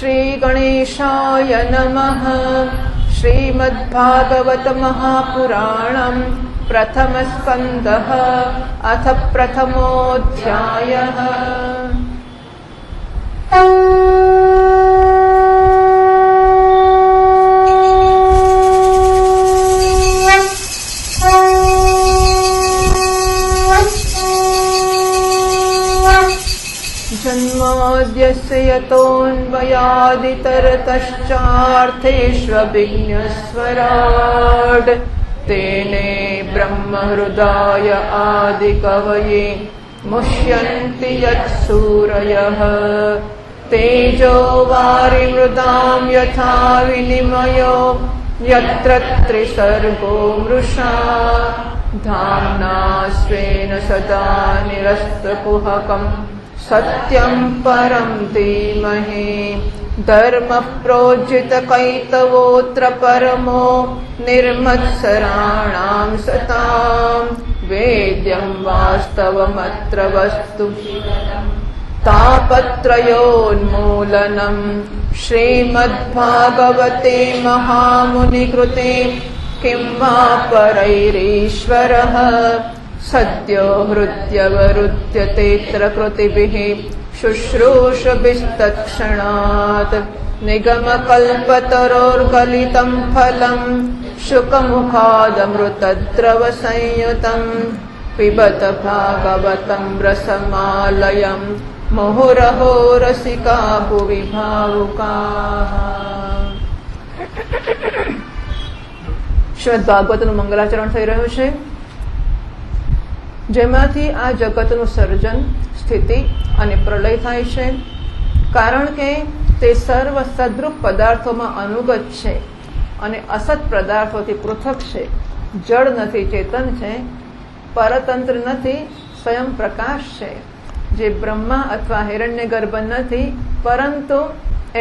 श्रीगणेशाय नमः। श्रीमद्भागवत महापुराणम् प्रथमस्कन्धः अथ प्रथमोऽध्यायः। जन्माद्यस्य यतोऽन्वयादितरतश्चार्थेष्वभिघ्नस्वराट् तेने ब्रह्महृदाय आदिकवये मुह्यन्ति यत्सूरयः। तेजो वारिमृदां यथा विनिमयो यत्र त्रिसर्गो मृषा धाम्ना स्वेन सदा निरस्तकुहकम् सत्यं परं धीमहि। धर्मः प्रोज्झितकैतवोऽत्र परमो निर्मत्सराणां सतां वेद्यं वास्तवमत्र वस्तु तापत्रयोन्मूलनं। श्रीमद्भागवते महामुनिकृते किं वा परैरीश्वरः सद्यो हृद्यवरुध्यतेऽत्र कृतिभिः शुश्रूषभिस्तत्क्षणात्। निगमकल्पतरोर्गलितं फलं शुकमुखादमृतद्रवसंयुतं पिबत भागवतं रसमालयं मुहुरहो रसिका भुवि भावुकाः। શ્રીમદ ભાગવતનું મંગલાચરણ થઈ રહ્યું છે, જેમાંથી આ જગતનું સર્જન, સ્થિતિ અને પ્રલય થાય છે. કારણ કે તે સર્વ સદ્રૂપ પદાર્થોમાં અનુગત છે અને અસત પદાર્થોથી પૃથક છે. જળ નથી, ચેતન છે, પરતંત્ર નથી, સ્વયં પ્રકાશ છે. જે બ્રહ્મા અથવા હિરણ્યગર્ભ નથી, પરંતુ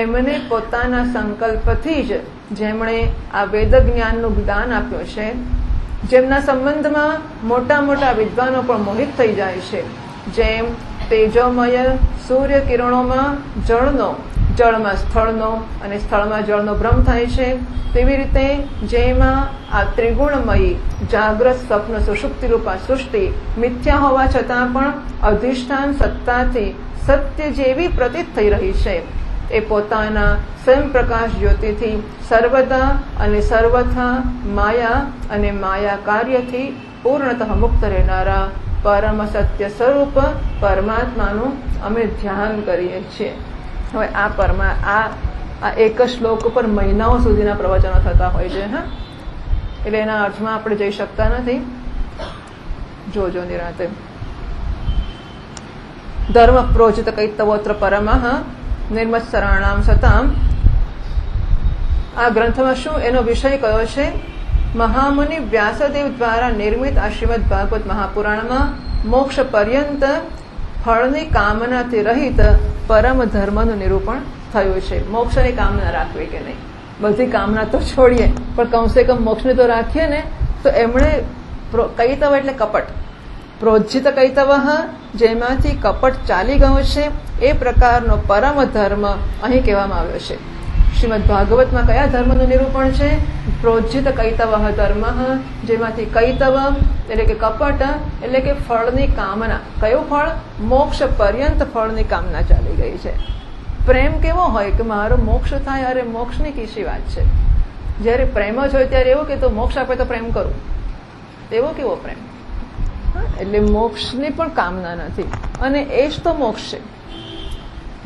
એમને પોતાના સંકલ્પથી જ જેમણે આ વેદ જ્ઞાનનું જ્ઞાન આપ્યું છે, જેમના સંબંધમાં મોટા મોટા વિદ્વાનો પણ મોહિત થઈ જાય છે. જેમ તેજોમય સૂર્ય કિરણોમાં જળમાં સ્થળનો અને સ્થળમાં જળનો ભ્રમ થાય છે, તેવી રીતે જેમાં આ ત્રિગુણમયી જાગ્રત સ્વપ્ન સુષુપ્તિ રૂપા સૃષ્ટિ મિથ્યા હોવા છતાં પણ અધિષ્ઠાન સત્તાથી સત્ય જેવી પ્રતીત થઈ રહી છે, એ પોતાના સ્વયં પ્રકાશ જ્યોતિથી સર્વદા અને સર્વથા માયા અને માયા કાર્યથી પૂર્ણતઃ મુક્ત રહેનારા પરમ સત્ય સ્વરૂપ પરમાત્માનું અમે ધ્યાન કરીએ છીએ. હવે આ એક શ્લોક ઉપર મહિનાઓ સુધીના પ્રવચનો થતા હોય છે. એટલે એના અર્થમાં આપણે જઈ શકતા નથી. જોજો નિરાંતે. ધર્મ પ્રોજિત કૈતવોત્ર પરમઃ નિર્મત્સરાણામ સતામ. આ ગ્રંથમાં શું એનો વિષય કયો છે? મહામુનિ વ્યાસદેવ દ્વારા નિર્મિત આ શ્રીમદ ભાગવત મહાપુરાણમાં મોક્ષ પર્યંત ફળની કામનાથી રહિત પરમ ધર્મનું નિરૂપણ થયું છે. મોક્ષની કામના રાખવી કે નહીં, બધી કામના તો છોડીએ, પણ કમસે કમ મોક્ષને તો રાખીએ ને. તો એમણે કૈતવ એટલે કપટ, પ્રોજ્જિત કૈતવ, જેમાંથી કપટ ચાલી ગયું છે, એ પ્રકારનો પરમ ધર્મ અહીં કહેવામાં આવ્યો છે. શ્રીમદ ભાગવતમાં કયા ધર્મનું નિરૂપણ છે? પ્રોજ્જિત કૈતવ ધર્મ, જેમાંથી કૈતવ એટલે કે કપટ એટલે કે ફળની કામના. કયું ફળ? મોક્ષ પર્યંત ફળની કામના ચાલી ગઈ છે. પ્રેમ કેવો હોય કે મારો મોક્ષ થાય? અરે મોક્ષની કીશી વાત છે. જયારે પ્રેમ જ હોય ત્યારે એવું કે તો મોક્ષ આપે તો પ્રેમ કરું, એવો કેવો પ્રેમ? એટલે મોક્ષની પણ કામના નથી, અને એ જ તો મોક્ષ છે.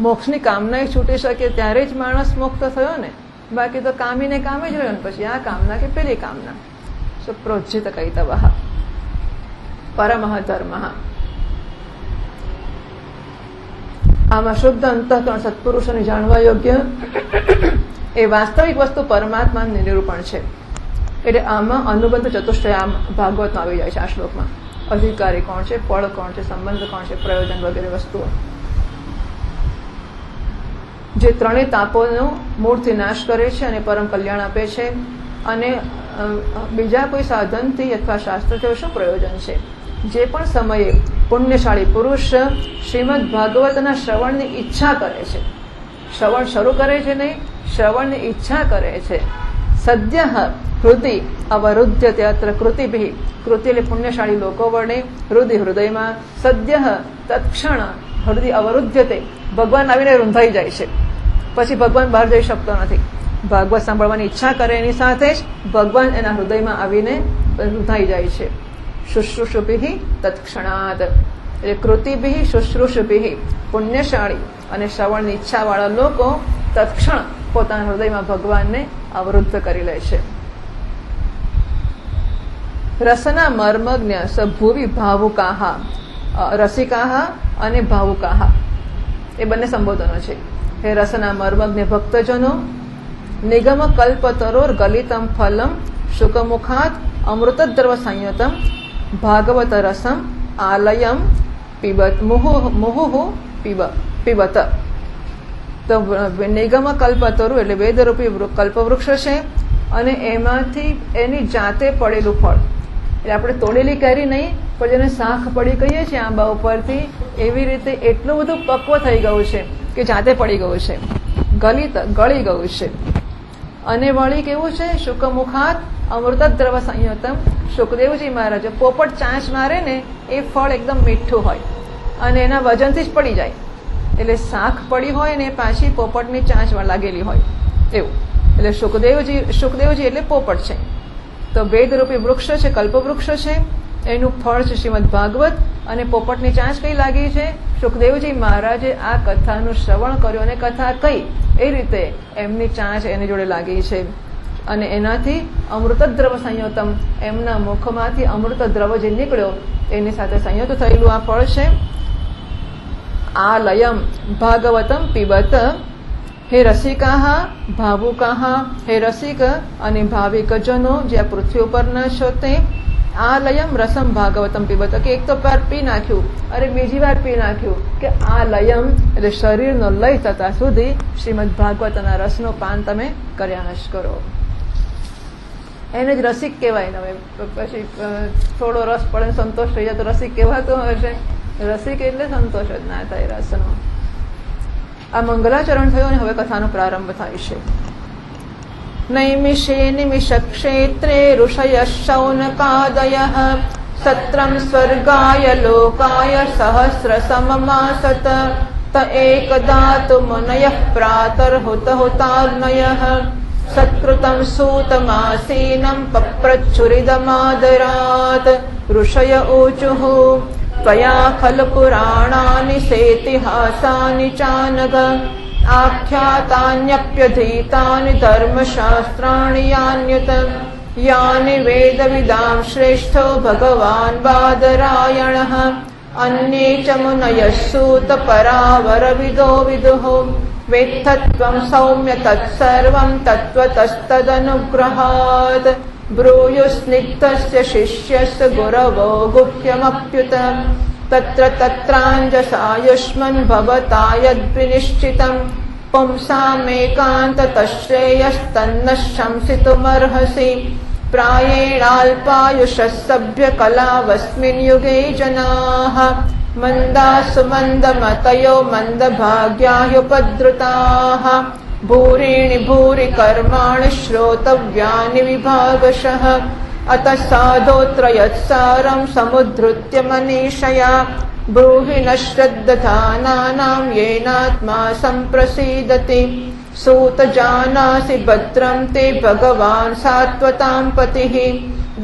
મોક્ષની કામના એ છૂટી શકે ત્યારે જ માણસ મુક્ત થયો ને. બાકી તો કામીને કામે જ રહ્યો ને પછી આ કામના કે પેલી કામના. પ્રોજ્જિત કૈતવ પરમઃ ધર્મ. આમાં શુદ્ધ અંતઃકરણ સત્પુરુષોને જાણવા યોગ્ય એ વાસ્તવિક વસ્તુ પરમાત્માનું નિરૂપણ છે. એટલે આમાં અનુબંધ ચતુષ્ટય ભાગવતમાં આવી જાય છે. આ શ્લોકમાં અધિકારી કોણ છે, ફળ કોણ છે, સંબંધ કોણ છે, પ્રયોજન વગેરે વસ્તુઓ, જે ત્રણેય તાપોનો મૂળથી નાશ કરે છે અને પરમ કલ્યાણ આપે છે. અને બીજા કોઈ સાધનથી અથવા શાસ્ત્રથી શું પ્રયોજન છે? જે પણ સમયે પુણ્યશાળી પુરુષ શ્રીમદ ભાગવતના શ્રવણની ઈચ્છા કરે છે, શ્રવણ શરૂ કરે છે નહીં, શ્રવણની ઈચ્છા કરે છે. સદ્ય હૃદય અવરુદ્ધ્યતે અત્ર કૃતિભિ, કૃતિ એટલે પુણ્યશાળી લોકો વડે, હૃદયમાં સદ્ય તત્ક્ષણ હૃદય અવરુદ્ધ્યતે, ભગવાન આવીને રૂંધાઈ જાય છે. પછી ભગવાન બહાર જઈ શકતો નથી. ભાગવત સાંભળવાની ઈચ્છા કરે એની સાથે જ ભગવાન એના હૃદયમાં આવીને રૂંધાઈ જાય છે. શુશ્રુષુભિ તત્ક્ષણાત, એટલે કૃતિભિ શુશ્રુષુભિ, પુણ્યશાળી અને શ્રવણની ઈચ્છાવાળા લોકો તત્ક્ષણ પોતાના હૃદયમાં ભગવાનને અવરુદ્ધ કરી લે છે. રસના મર્મજ્ઞ સ ભુવિ ભાવુકાહ, રસિકાહ અને ભાવુકાહ એ બંને સંબોધનો છે. હે રસના મર્મજ્ઞ ભક્તજનો, નિગમ કલ્પતરોર ગલિતમ ફલમ શુકમુખાત અમૃતદ્રવ સંયુતમ ભાગવત રસમ આલયમ પીબત મુહુહુ પીબત. તો નિગમ કલ્પતરુ એટલે વેદરૂપી કલ્પવૃક્ષ છે અને એમાંથી એની જાતે પડેલું ફળ, એટલે આપણે તોડેલી કેરી નહીં પણ જેને શાખ પડી કહીએ છીએ આંબા ઉપરથી, એવી રીતે એટલું બધું પક્વ થઈ ગયું છે કે જાતે પડી ગયું છે, ગળી ગયું છે. અને વળી કેવું છે, શુકમુખાત અમૃતદ્રવ સંયુતમ. સુખદેવજી મહારાજ પોપટ ચાંચ મારે ને એ ફળ એકદમ મીઠું હોય અને એના વજનથી જ પડી જાય, એટલે શાખ પડી હોય ને પાછી પોપટની ચાંચ લાગેલી હોય એવું. એટલે સુખદેવજી એટલે પોપટ છે. તો વેદરૂપી વૃક્ષ છે, કલ્પવૃક્ષ છે, એનું ફળ છે શ્રીમદ ભાગવત, અને પોપટની ચાંચ કઈ લાગી છે, સુખદેવજી મહારાજે આ કથાનું શ્રવણ કર્યું અને કથા કઈ એ રીતે એમની ચાંચ એની જોડે લાગી છે. અને એનાથી અમૃતદ્રવ સંયુતમ, એમના મુખમાંથી અમૃત દ્રવ જે નીકળ્યો એની સાથે સંયુક્ત થયેલું આ ફળ છે. આ લયમ ભાગવતમ પીબત. હે રસિકાહ ભાવુકાહ, હે રસિક અને ભાવિકજનો જે આ પૃથ્વી ઉપરના છો તે, આ લયમ રસમ ભાગવતમ પીબત, કે એક તો વાર પી નાખ્યું, અરે બીજી વાર પી નાખ્યું, કે આ લયમ એટલે શરીરનો લય થતા સુધી શ્રીમદ ભાગવતના રસનો પાન તમે કર્યા ન કરો. એને જ રસિક કહેવાય ને. હવે પછી થોડો રસ પડે સંતોષ થઈ જાય તો રસિક કહેવાતો હશે. રસિક એટલે સંતોષ જ ના થાય રસનો. આ મંગલાચરણ થયું અને હવે કથાનો પ્રારંભ થાય છે. નૈમિષે નિમિષ ક્ષેત્રે ઋષય શૌનકાદયઃ સત્રમ સ્વર્ગાય લોકાય સહસ્ર સમમાસત ત એકદાતુ મુનયઃ પ્રાતર્હુત હુતાગ્નયઃ સત્કૃતમ સૂતમાસીનમ પપ્રચ્છુરિદમાદરાત ઋષય ઊચુઃ ત્વયા ખલ પુરાણાનિ સેતિહાસાનિ ચાનઘ આખ્યાતાન્યપ્યધીતાનિ ધર્મશાસ્ત્રાણિ યાન્યુત યાનિ વેદવિદાં શ્રેષ્ઠો ભગવાન બાદરાયણઃ અન્યે ચ મુનયઃ સૂત પરાવરવિદો વિદુઃ વેત્થત્વં સૌમ્ય તત્સર્વં તત્ત્વતસ્તદનુગ્રહાत् બ્રૂયુસ્નિગ્ધસ્ય શિષ્યસ્ય ગુરવો ગુહ્યમપ્યુત તત્ર તત્રાંજસાયુષ્મન ભવતા યદ્વિનિશ્ચિતં પુંસામેકાંતતશ્રેયಸ್ತન્ન શંસિતુમર્હસि પ્રાયેણાલ્પાયુષः સભ્યકલાવસ્મિन् યુગે જનાઃ મંદાસુ મંદમતયો મંદભાગ્યાહ્યુપદ્રુતાઃ ભૂરીણિ ભૂરિ કર્માણિ શ્રોતવ્યાનિ વિભાગશઃ અતઃ સાધોત્ર યત્સારં સમુદ્ધૃત્ય મનીષયા બ્રૂહિ ન શ્રદ્ધાનાનાં યેનાત્મા સંપ્રસીદતિ સૂત જાનાસि ભદ્રં તે ભગવાન સાત્વતાં પતિઃ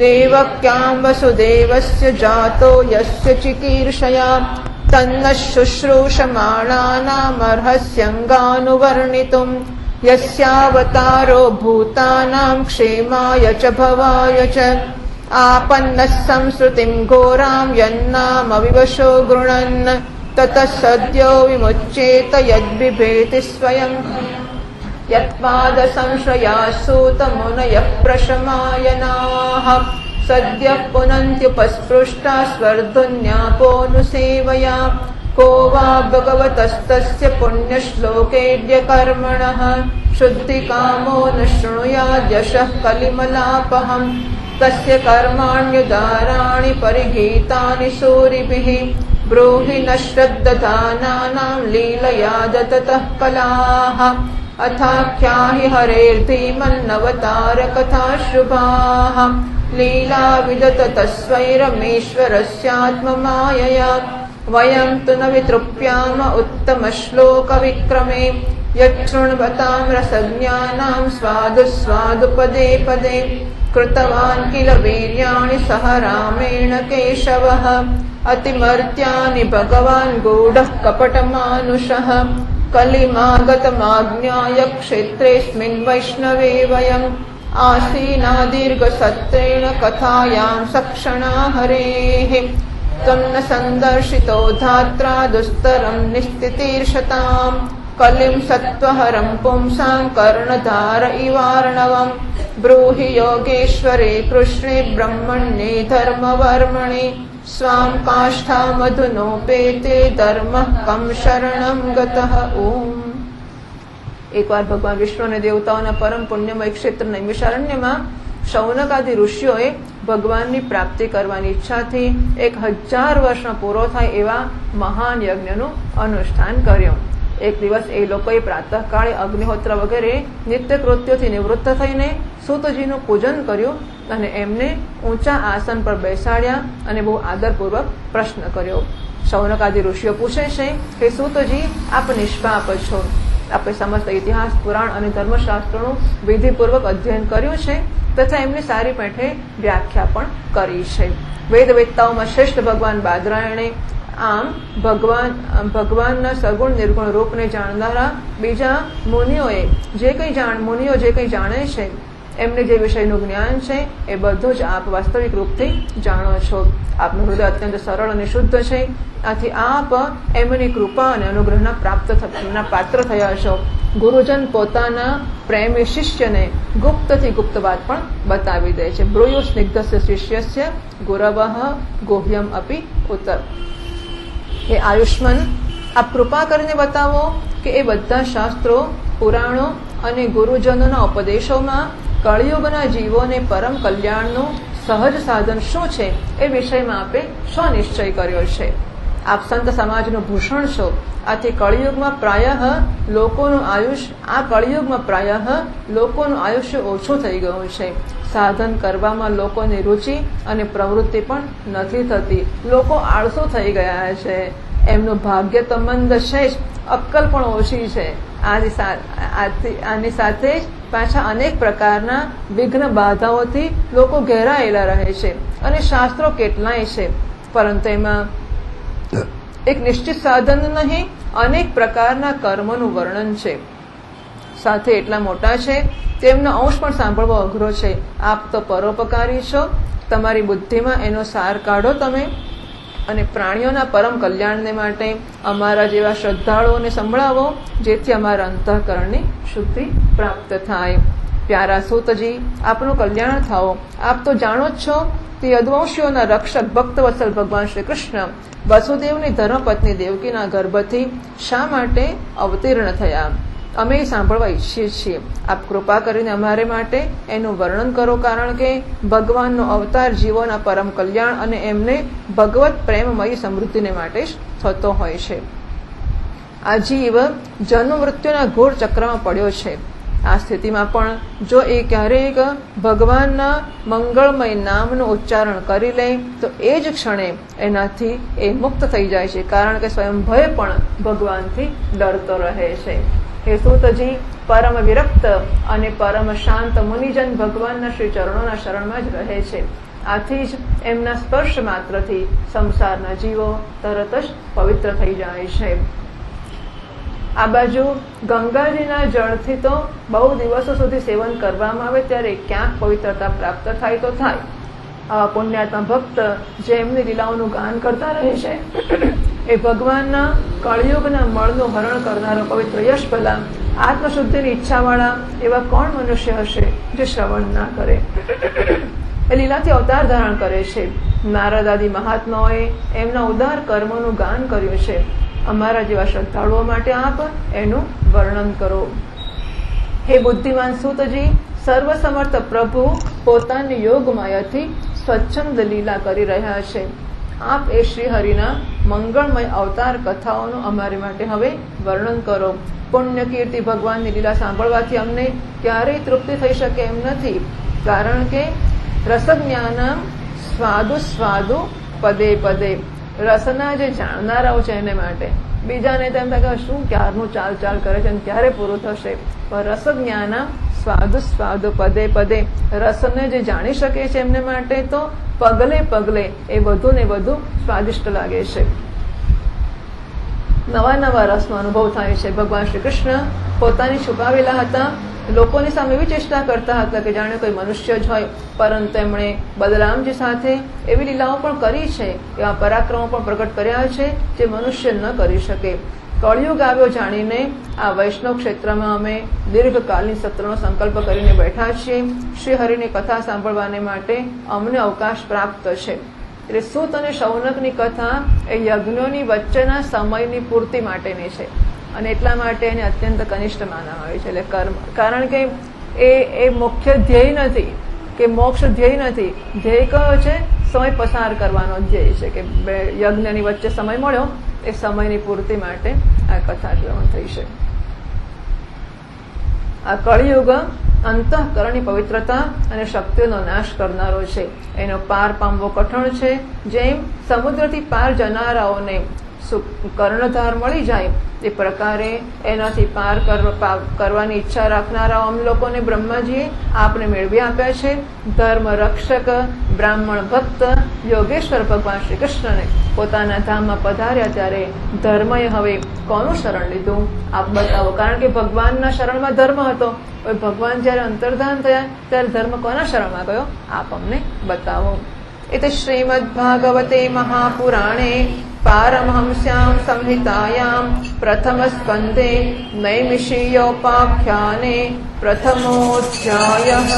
દેવક્યાં વસુદેવસ્ય જાતો યસ્ય ચિકીર્ષયા તન્ન શુશ્રૂષમાણાનામર્હસ્યંગાનુવર્ણિતું યસ્યાવતારો ભૂતાનાં ક્ષેમાય ચ ભવાય ચ आपन्नः संस्कृतिं घोरां यन्नामविवशो गृणन् ततः सद्यो विमुच्येत यद्बिभेति स्वयं यत्पादसंश्रयासूतमुनयः प्रशमायनाः सद्यः पुनन्त्युपस्पृष्टा स्वर्धुन्यापोऽनुसेवया को वा भगवतस्तस्य पुण्यश्लोकेऽद्य कर्मणः शुद्धिकामो न शृणुयाद्यशः कलिमलापहम् तस्य कर्माण्युदाराणि परिगीतानि सूरिभिः ब्रूहि न श्रद्दधानानां लीलया दत्ततः कलाः अथाख्या हि हरेर्धीमन्नवतारकथाशुभाः लीला विदततस्वैरमेश्वरस्यात्ममायया वयं तु न वितृप्याम उत्तमश्लोकविक्रमे यच्छृण्वतां रसज्ञानां स्वादु पदे पदे कृतवान् किल वीर्याणि सह रामेण केशवः अतिमर्त्यानि भगवान् गूढः कपटमानुषः कलिमागतमाज्ञाय क्षेत्रेऽस्मिन् वैष्णवे वयम् आसीना दीर्घसत्रेण कथायां सक्षणा हरेः त्वं न सन्दर्शितो धात्रा दुस्तरं निस्थितिर्षताम् कलिं सत्त्वहरं पुंसां कर्णधार इवार्णवम् ब्रूहि योगेश्वरे कृष्णे ब्रह्मण्ये धर्मवर्मणे स्वां काष्ठामधुनोपेते धर्मः कं शरणं गतः। ओम। એકવાર ભગવાન વિષ્ણુ અને દેવતાઓના પરમ પુણ્યમય ક્ષેત્ર નૈમિષારણ્યમાં શૌનકાદિ ઋષિઓએ ભગવાનની પ્રાપ્તિ કરવાની ઈચ્છાથી 1000 વર્ષનો પૂરો થાય એવા મહાન યજ્ઞનું અનુષ્ઠાન કર્યું. એક દિવસ એ લોકોએ પ્રાતઃકાળે અગ્નિહોત્ર વગેરે નિત્ય કૃત્યોથી નિવૃત્ત થઈને સૂતજીનું પૂજન કર્યું અને એમને ઊંચા આસન પર બેસાડ્યા અને બહુ આદરપૂર્વક પ્રશ્ન કર્યો. શૌનકાદિ ઋષિઓ પૂછે છે કે સૂતજી આપ નિષ્પાપ છો, આપણે સમસ્ત ઇતિહાસ પુરાણ અને ધર્મશાસ્ત્રોનું વિધિપૂર્વક અધ્યયન કર્યું છે તથા એમની સારી પેઠે વ્યાખ્યા પણ કરી છે. વેદવેત્તાઓમાં શ્રેષ્ઠ ભગવાન બાદરાયણે આમ ભગવાનના સગુણ નિર્ગુણ રૂપને જાણનારા બીજા મુનિઓ જે કંઈ જાણે છે એમને જે વિષયનું જ્ઞાન છે એ બધું જ આપ વાસ્તવિક રૂપથી જાણો છો. આપનું હૃદય અત્યંત સરળ અને શુદ્ધ છે, આથી આપ એમની કૃપા અને અનુગ્રહના પાત્ર થયા છો. ગુરુજન પોતાના પ્રેમી શિષ્યને ગુપ્તથી ગુપ્ત વાત પણ બતાવી દે છે. બ્રૂયુ સ્નિગ્ધસ્ય શિષ્યસ્ય ગુરવઃ ગુહ્યમ અપી ઉત્તર. હે આયુષ્મન, આપ કૃપા કરીને બતાવો કે એ બધા શાસ્ત્રો, પુરાણો અને ગુરુજનોના ઉપદેશોમાં કળિયુગના જીવોને પરમ કલ્યાણનું સહજ સાધન શું છે એ વિષયમાં આપે શો નિશ્ચય કર્યો છે. આપ સંત સમાજનું ભૂષણ છો, આથી કળિયુગમાં પ્રાયઃ લોકોનું આયુષ્ય ઓછું થઈ ગયું છે. સાધન કરવામાં લોકોની રુચિ અને પ્રવૃત્તિ પણ નથી થતી. લોકો આળસુ થઈ ગયા છે. એમનું ભાગ્ય તો મંદ છે જ, અક્કલ પણ ઓછી છે. આની સાથે જ પાછા અનેક પ્રકારના વિઘ્ન બાધાઓથી લોકો ઘેરાયેલા રહે છે અને શાસ્ત્રો કેટલાય છે, પરંતુ એમાં એક નિશ્ચિત સાધન નહીં, અનેક પ્રકારના કર્મનું વર્ણન છે. સાથે એટલા મોટા છે તેમનો અંશ પણ સાંભળવો અઘરો છે. આપ તો પરોપકારી છો, તમારી બુદ્ધિમાં એનો સાર કાઢો તમે અને પ્રાણીઓના પરમ કલ્યાણને માટે અમારા જેવા શ્રદ્ધાળુઓને સંભળાવો, જેથી અમારા અંતઃકરણની શુદ્ધિ પ્રાપ્ત થાય. પ્યારા સૂતજી, આપનું કલ્યાણ થાઓ. આપ તો જાણો જ છો તે યદુવંશીઓના રક્ષક ભક્તવત્સલ ભગવાન શ્રી કૃષ્ણ વસુદેવની ધર્મપત્ની દેવકીના ગર્ભથી શા માટે અવતીર્ણ થયા, અમે એ સાંભળવા ઈચ્છીએ છીએ. આપ કૃપા કરીને અમારે માટે એનું વર્ણન કરો, કારણ કે ભગવાનનો અવતાર જીવોના પરમ કલ્યાણ અને એમને ભગવત પ્રેમમયી સમૃદ્ધિને માટે જ થતો હોય છે. આ જીવ જન્મ મૃત્યુના ઘોર ચક્રમાં પડ્યો છે. આ સ્થિતિમાં પણ જો એ ક્યારેક ભગવાનના મંગળમય નામનું ઉચ્ચારણ કરી લે તો એ જ ક્ષણે એનાથી એ મુક્ત થઈ જાય છે, કારણ કે સ્વયંભય પણ ભગવાનથી ડરતો રહે છે. હે સૂતજી, પરમ વિરક્ત અને પરમ શાંત મુનિજન ભગવાનના શ્રી ચરણોના શરણમાં જ રહે છે. આથી જ એમના સ્પર્શ માત્રથી સંસારના જીવો તરત જ પવિત્ર થઈ જાય છે. આ બાજુ ગંગાજીના જળથી તો બહુ દિવસો સુધી સેવન કરવામાં આવે ત્યારે ક્યાંક પવિત્રતા પ્રાપ્ત થાય તો થાય. આવા પુણ્યાત્મા ભક્ત જે એમની લીલાઓનું ગાન કરતા રહે છે એ ભગવાનના કળિયુગના મળનું હરણ કરનારો પવિત્ર યશ ભલા આત્મશુદ્ધિની ઈચ્છાવાળા એવા કોણ મનુષ્ય હશે જે શ્રવણ ના કરે. એ લીલાથી અવતાર ધારણ કરે છે. નારદ આદિ મહાત્માઓએ એમના ઉદાર કર્મોનું ગાન કર્યું છે. અમારા જેવા શ્રદ્ધાળુઓ માટે આપ એનું વર્ણન કરો. હે બુદ્ધિમાન સૂતજી, સર્વસમર્થ પ્રભુ પોતાની યોગ માયાથી સ્વચ્છંદ લીલા કરી રહ્યા છે. આપ એ શ્રી હરિના મંગળમય અવતાર કથાઓનું અમારી માટે હવે વર્ણન કરો. પુણ્ય કીર્તિ ભગવાનની લીલા સાંભળવાથી અમને ક્યારેય તૃપ્તિ થઈ શકે એમ નથી, કારણ કે રસજ્ઞાનમ સ્વાદુ સ્વાદુ પદે પદે. રસના જે જાણનારાઓ છે એને માટે, બીજાને તેમ થાય કે શું ક્યારનું ચાલ ચાલ કરે છે અને ક્યારે પૂરું થશે, પણ રસજ્ઞાનમ સ્વાદુ સ્વાદુ પદે પદે. રસને જે જાણી શકે છે એમને માટે તો પગલે પગલે એ વધુ ને વધુ સ્વાદિષ્ટ લાગે છે. નવા નવા રસનો અનુભવ થાય છે. ભગવાન શ્રી કૃષ્ણ પોતાની છુપાવેલા હતા લોકોની સામે એવી ચેષ્ટા કરતા હતા કે જાણે કોઈ મનુષ્ય જ હોય, પરંતુ એમણે બલરામજી સાથે એવી લીલાઓ પણ કરી છે, એવા પરાક્રમો પણ પ્રગટ કર્યા છે જે મનુષ્ય ન કરી શકે. કળિયુગ આવ્યો જાણીને આ વૈષ્ણવ ક્ષેત્રમાં અમે દીર્ઘકાલીન સત્રનો સંકલ્પ કરીને બેઠા છીએ. શ્રી હરિની કથા સાંભળવાને માટે અમને અવકાશ પ્રાપ્ત છે. એટલે સૂત અને શૌનકની કથા એ યજ્ઞોની વચ્ચેના સમયની પૂર્તિ માટેની છે અને એટલા માટે એને અત્યંત કનિષ્ઠ માનવામાં આવે છે. એટલે કર્મ, કારણ કે એ મુખ્ય ધ્યેય નથી કે મોક્ષ ધ્યેય નથી. ધ્યેય કયો છે? સમય પસાર કરવાનો ધ્યેય છે કે બે યજ્ઞની વચ્ચે સમય મળ્યો, એ સમયની પૂર્તિ માટે આ કથા ગ્રહણ થઈ છે. આ કળિયુગ અંતઃકરણની પવિત્રતા અને શક્તિઓનો નાશ કરનારો છે. એનો પાર પામવો કઠણ છે. જેમ સમુદ્રથી પાર જનારાઓને કર્ણધાર મળી જાય એ પ્રકારે એનાથી પાર કરવાની ઈચ્છા રાખનારાઓ અમ લોકોને બ્રહ્માજીએ આપને મેળવી આપ્યા છે. ધર્મ રક્ષક બ્રાહ્મણ ભક્ત યોગેશ્વર ભગવાન શ્રી કૃષ્ણને પોતાના ધામમાં પધાર્યા ત્યારે ધર્મએ હવે કોનું શરણ લીધું આપ બતાવો, કારણ કે ભગવાનના શરણમાં ધર્મ હતો. હવે ભગવાન જયારે અંતર્ધાન થયા ત્યારે ધર્મ કોના શરણમાં ગયો આપ અમને બતાવો. એટલે શ્રીમદ ભાગવતે મહાપુરાણે પારમહંસ્યામ સંહિતાયામ પ્રથમ સ્કંદે નૈમિષીયોપાખ્યાને પ્રથમોધ્યાયઃ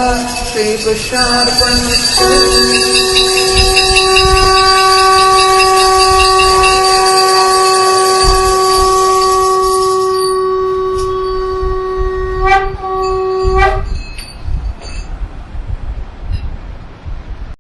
શ્રી કૃષ્ણાર્પણમસ્તુ.